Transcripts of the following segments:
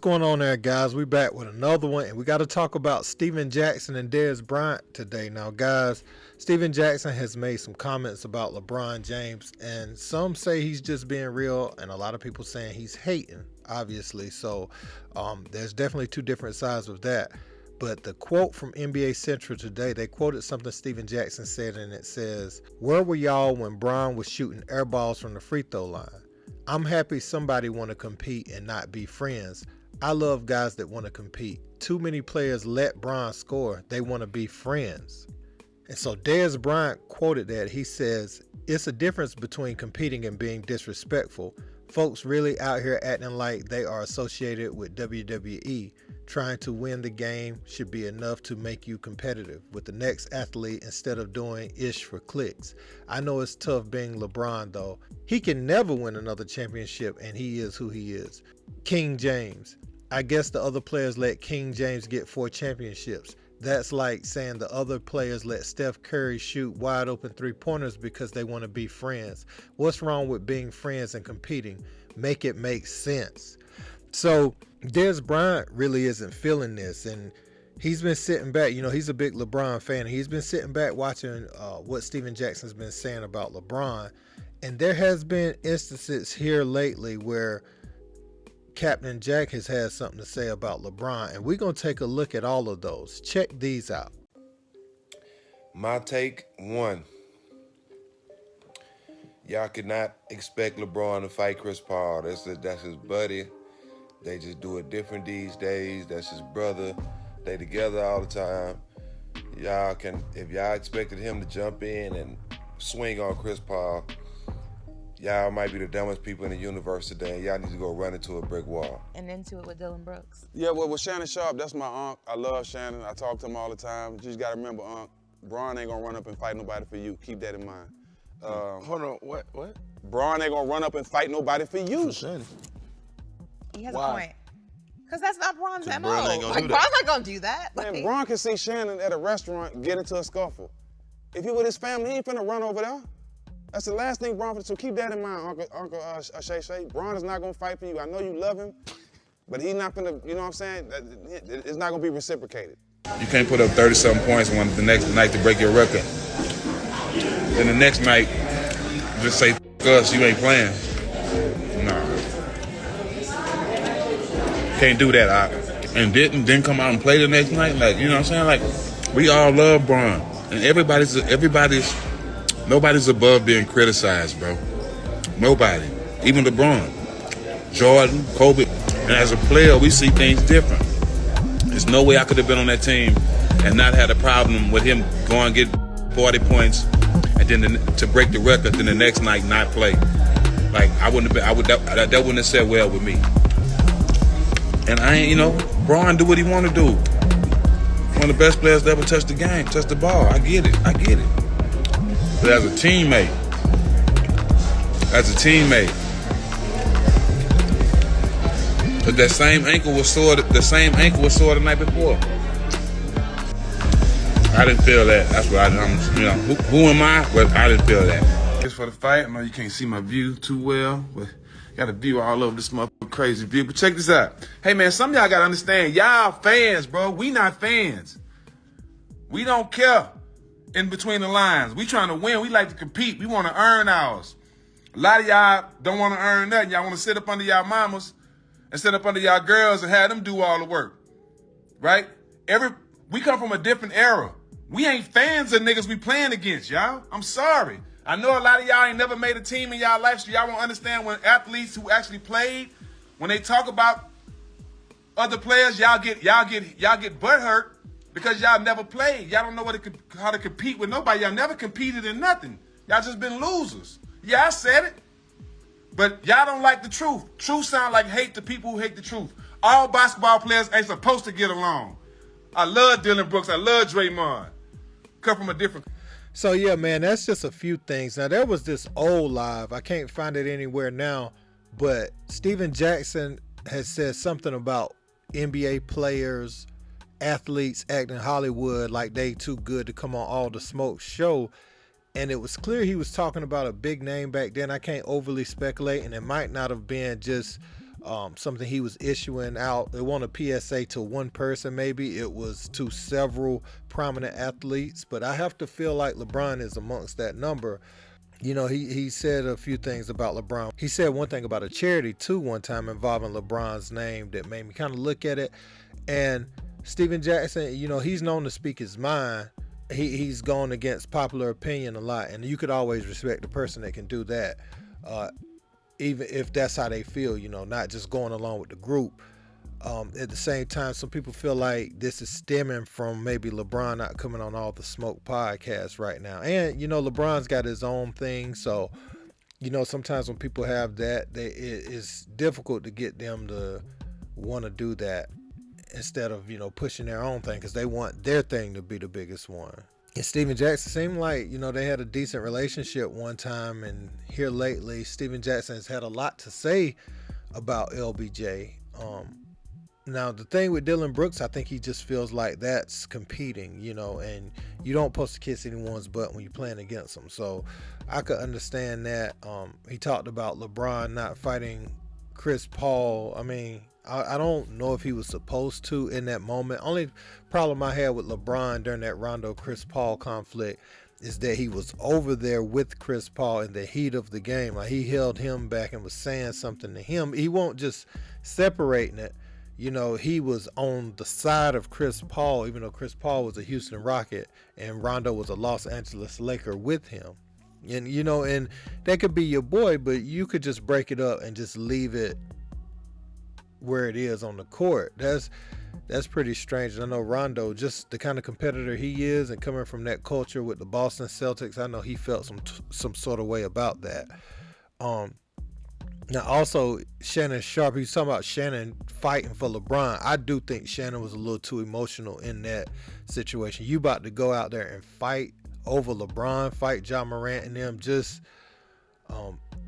going on there, guys? We back with another one, and we got to talk about Steven Jackson and Dez Bryant today. Now, guys, Steven Jackson has made some comments about LeBron James, and some say he's just being real, and a lot of people saying he's hating, obviously. So there's definitely two different sides of that. But the quote from NBA Central today, they quoted something Steven Jackson said, and it says, "Where were y'all when Bron was shooting air balls from the free throw line? I'm happy somebody want to compete and not be friends. I love guys that want to compete. Too many players let Bron score. They want to be friends." And so Dez Bryant quoted that. He says, "It's a difference between competing and being disrespectful. Folks really out here acting like they are associated with WWE. Trying to win the game should be enough to make you competitive with the next athlete instead of doing ish for clicks. I know it's tough being LeBron though. He can never win another championship and he is who he is. King James. I guess the other players let King James get 4 championships. That's like saying the other players let Steph Curry shoot wide open 3-pointers because they want to be friends. What's wrong with being friends and competing? Make it make sense." So Dez Bryant really isn't feeling this, and he's been sitting back. You know, he's a big LeBron fan. He's been sitting back watching what Steven Jackson's been saying about LeBron, and there has been instances here lately where Captain Jack has had something to say about LeBron, and we're going to take a look at all of those. Check these out. My take, 1. Y'all could not expect LeBron to fight Chris Paul. That's his buddy. They just do it different these days. That's his brother. They together all the time. If y'all expected him to jump in and swing on Chris Paul, y'all might be the dumbest people in the universe today. Y'all need to go run into a brick wall. And into it with Dylan Brooks. Yeah, well, with Shannon Sharpe, that's my uncle. I love Shannon. I talk to him all the time. You just got to remember, Bron ain't going to run up and fight nobody for you. Keep that in mind. Hold on, what? Bron ain't going to run up and fight nobody for you. For Shannon. He has a point. Because that's not Bron's MO. Bron ain't gonna Like, do Bron's that. not going to do that. Man, Like, Bron can see Shannon at a restaurant get into a scuffle. If he with his family, he ain't finna run over there. That's the last thing Bron finna, so keep that in mind, Uncle Shay Shay. Bron is not gonna fight for you. I know you love him, but he's not gonna, you know what I'm saying? It's not gonna be reciprocated. You can't put up 30-something points the next night to break your record. Then the next night, just say, us, you ain't playing. Nah. Can't do that. And didn't come out and play the next night. Like, you know what I'm saying? Like, we all love Bron. And nobody's above being criticized, bro. Nobody. Even LeBron, Jordan, Kobe. And as a player, we see things different. There's no way I could have been on that team and not had a problem with him going and get 40 points and then to break the record, then the next night not play. Like, that wouldn't have said well with me. And I ain't, Bron do what he want to do. One of the best players to ever touch the game, touch the ball. I get it. But as a teammate, but that same ankle was sore the night before. I didn't feel that. That's what who am I? But I didn't feel that. Just for the fight, I know you can't see my view too well, but got a view all over this motherfucking crazy view. But check this out. Hey man, some of y'all gotta understand, y'all fans, bro. We not fans. We don't care in between the lines. We trying to win. We like to compete. We want to earn ours. A lot of y'all don't want to earn nothing. Y'all want to sit up under y'all mamas and sit up under y'all girls and have them do all the work. Right? We come from a different era. We ain't fans of niggas we playing against, y'all. I'm sorry. I know a lot of y'all ain't never made a team in y'all life, so y'all won't understand when athletes who actually played, when they talk about other players, y'all get butthurt because y'all never played. Y'all don't know how to compete with nobody. Y'all never competed in nothing. Y'all just been losers. Yeah, I said it. But y'all don't like the truth. Truth sound like hate to people who hate the truth. All basketball players ain't supposed to get along. I love Dylan Brooks. I love Draymond. Come from a different... So yeah, man, that's just a few things. Now there was this old live, I can't find it anywhere now, but Steven Jackson has said something about NBA players, athletes acting Hollywood like they too good to come on All the Smoke show. And it was clear he was talking about a big name back then. I can't overly speculate, and it might not have been just something he was issuing out. It wasn't a PSA to one person, maybe it was to several prominent athletes, but I have to feel like LeBron is amongst that number. You know, he said a few things about LeBron. He said one thing about a charity too one time involving LeBron's name that made me kind of look at it. And Steven Jackson, you know, he's known to speak his mind. He's gone against popular opinion a lot, and you could always respect the person that can do that, even if that's how they feel, you know, not just going along with the group. At the same time, some people feel like this is stemming from maybe LeBron not coming on All the Smoke podcast right now. And, you know, LeBron's got his own thing. So, you know, sometimes when people have that, it's difficult to get them to want to do that instead of, you know, pushing their own thing because they want their thing to be the biggest one. And Steven Jackson seemed like, you know, they had a decent relationship one time. And here lately, Steven Jackson has had a lot to say about LBJ. Now, the thing with Dylan Brooks, I think he just feels like that's competing, you know, and you don't supposed to kiss anyone's butt when you're playing against them. So I could understand that. He talked about LeBron not fighting Chris Paul. I mean, I don't know if he was supposed to in that moment. Only problem I had with LeBron during that Rondo-Chris Paul conflict is that he was over there with Chris Paul in the heat of the game. Like, he held him back and was saying something to him. He won't just separating it. You know, he was on the side of Chris Paul, even though Chris Paul was a Houston Rocket and Rondo was a Los Angeles Laker with him. And, you know, and that could be your boy, but you could just break it up and just leave it where it is on the court. That's pretty strange. And I know Rondo, just the kind of competitor he is and coming from that culture with the Boston Celtics, I know he felt some sort of way about that. Now, also, Shannon Sharpe, he's talking about Shannon fighting for LeBron. I do think Shannon was a little too emotional in that situation. You about to go out there and fight over LeBron, fight Ja Morant and them just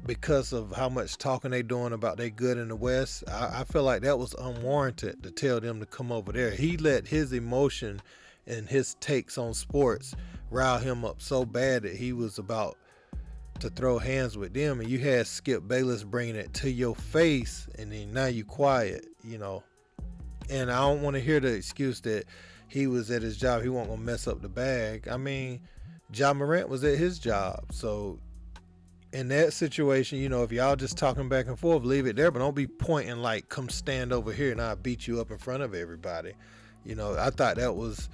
because of how much talking they doing about they good in the West. I feel like that was unwarranted to tell them to come over there. He let his emotion and his takes on sports rile him up so bad that he was about to throw hands with them, and you had Skip Bayless bringing it to your face, and then now you quiet, you know. And I don't want to hear the excuse that he was at his job, he wasn't gonna mess up the bag. I mean, Ja Morant was at his job, so in that situation, you know, if y'all just talking back and forth, leave it there, but don't be pointing like, come stand over here and I'll beat you up in front of everybody. You know, I thought that was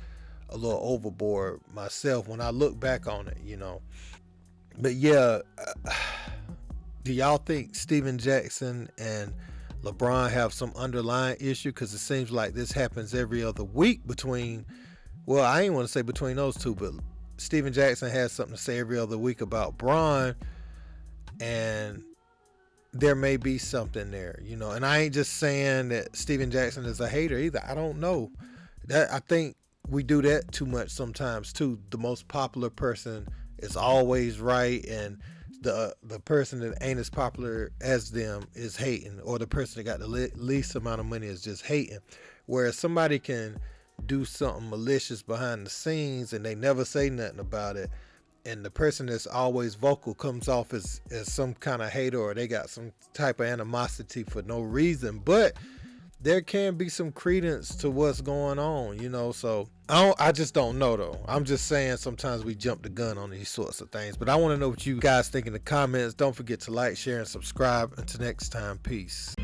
a little overboard myself when I look back on it, you know. But yeah, do y'all think Steven Jackson and LeBron have some underlying issue? Because it seems like this happens every other week between, well, I ain't want to say between those two, but Steven Jackson has something to say every other week about Bron, and there may be something there, you know. And I ain't just saying that Steven Jackson is a hater either. I don't know. I think we do that too much sometimes too. The most popular person is always right, and the person that ain't as popular as them is hating, or the person that got the least amount of money is just hating. Whereas somebody can do something malicious behind the scenes and they never say nothing about it, and the person that's always vocal comes off as some kind of hater, or they got some type of animosity for no reason. But there can be some credence to what's going on, you know. So I just don't know though. I'm just saying sometimes we jump the gun on these sorts of things. But I want to know what you guys think in the comments. Don't forget to like, share, and subscribe. Until next time, peace.